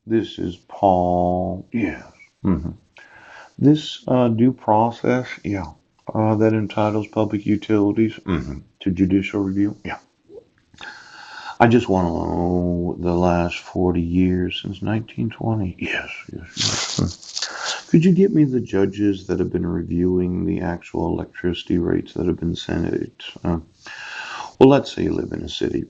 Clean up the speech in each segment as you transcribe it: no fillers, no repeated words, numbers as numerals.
This is Paul. Yes. hmm This due process, yeah, that entitles public utilities to judicial review. Yeah. I just want to know the last 40 years since 1920. Yes, yes, yes. Could you get me the judges that have been reviewing the actual electricity rates that have been sent? Well, let's say you live in a city.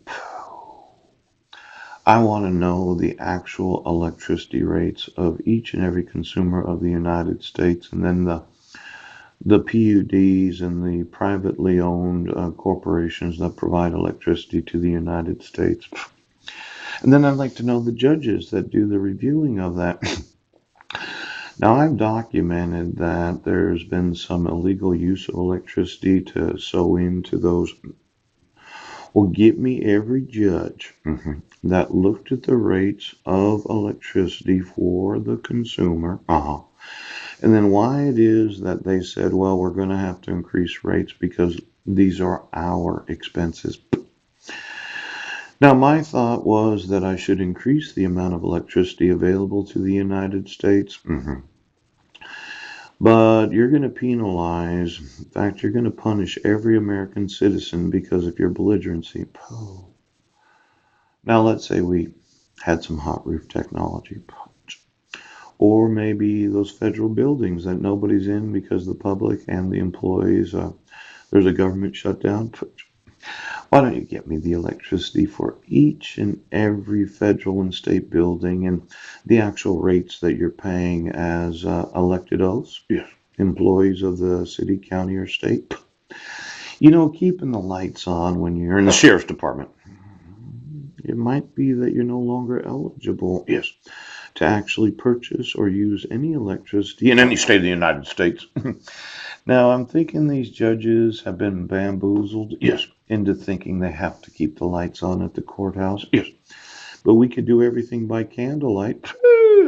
I want to know the actual electricity rates of each and every consumer of the United States, and then the PUDs and the privately owned corporations that provide electricity to the United States. And then I'd like to know the judges that do the reviewing of that. Now, I've documented that there's been some illegal use of electricity to sow into those. Well, get me every judge that looked at the rates of electricity for the consumer. And then why it is that they said, well, we're going to have to increase rates because these are our expenses. Now, my thought was that I should increase the amount of electricity available to the United States. But you're going to penalize, in fact, you're going to punish every American citizen because of your belligerency. Now, let's say we had some hot roof technology, or maybe those federal buildings that nobody's in because the public and the employees, there's a government shutdown. Why don't you get me the electricity for each and every federal and state building and the actual rates that you're paying as elected oaths? Yes. Employees of the city, county, or state. Keeping the lights on when you're in the sheriff's department. It might be that you're no longer eligible, yes, to actually purchase or use any electricity in any state of the United States. Now, I'm thinking these judges have been bamboozled, yes, into thinking they have to keep the lights on at the courthouse, yes, but we could do everything by candlelight.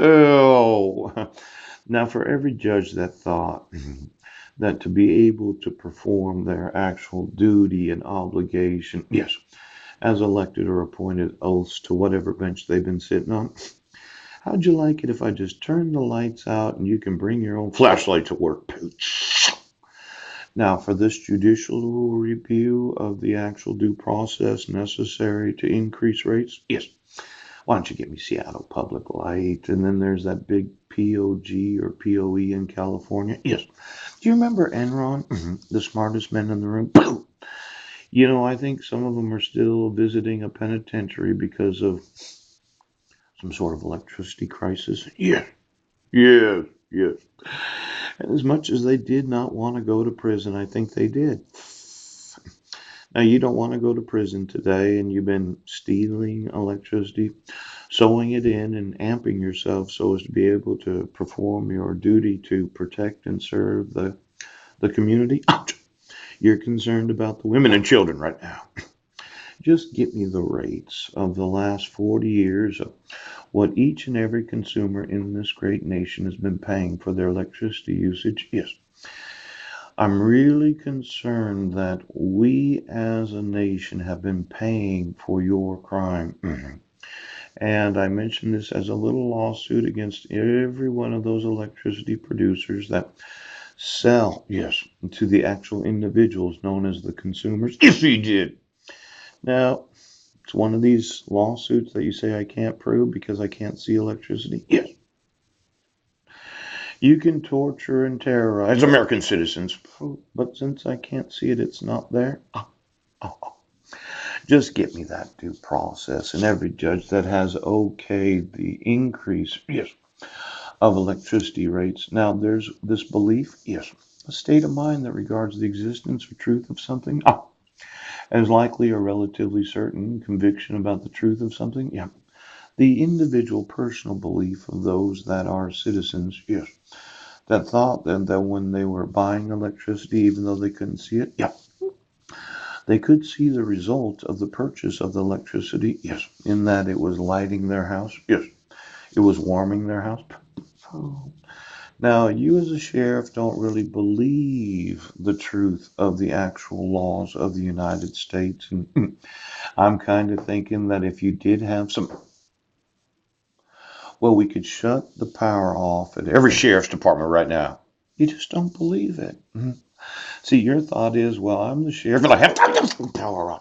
Oh. Now, for every judge that thought that to be able to perform their actual duty and obligation, yes, as elected or appointed oaths to whatever bench they've been sitting on, how'd you like it if I just turned the lights out and you can bring your own flashlight to work? Now, for this judicial review of the actual due process necessary to increase rates, yes. Why don't you get me Seattle Public Light? And then there's that big POG or POE in California. Yes. Do you remember Enron? The smartest men in the room. I think some of them are still visiting a penitentiary because of some sort of electricity crisis. Yeah. Yes. Yes. And as much as they did not want to go to prison, I think they did. Now, you don't want to go to prison today and you've been stealing electricity, sewing it in, and amping yourself so as to be able to perform your duty to protect and serve the community. You're concerned about the women and children right now. Just get me the rates of the last 40 years of what each and every consumer in this great nation has been paying for their electricity usage. Yes. I'm really concerned that we as a nation have been paying for your crime. And I mentioned this as a little lawsuit against every one of those electricity producers that sell, yes, to the actual individuals known as the consumers. Yes, he did. Now, it's one of these lawsuits that you say I can't prove because I can't see electricity. Yes. You can torture and terrorize American citizens, but since I can't see it, it's not there. Oh. Just get me that due process and every judge that has okayed the increase, yes, of electricity rates. Now, there's this belief, yes, a state of mind that regards the existence or truth of something as likely or relatively certain conviction about the truth of something. Yeah. The individual personal belief of those that are citizens, yes, that thought that when they were buying electricity, even though they couldn't see it, yeah, they could see the result of the purchase of the electricity, yes, in that it was lighting their house, yes, it was warming their house. Oh. Now, you as a sheriff don't really believe the truth of the actual laws of the United States. And I'm kind of thinking that if you did have some, Well, we could shut the power off at every sheriff's department right now. You just don't believe it. See, your thought is, well, I'm the sheriff, and I have to have the power on.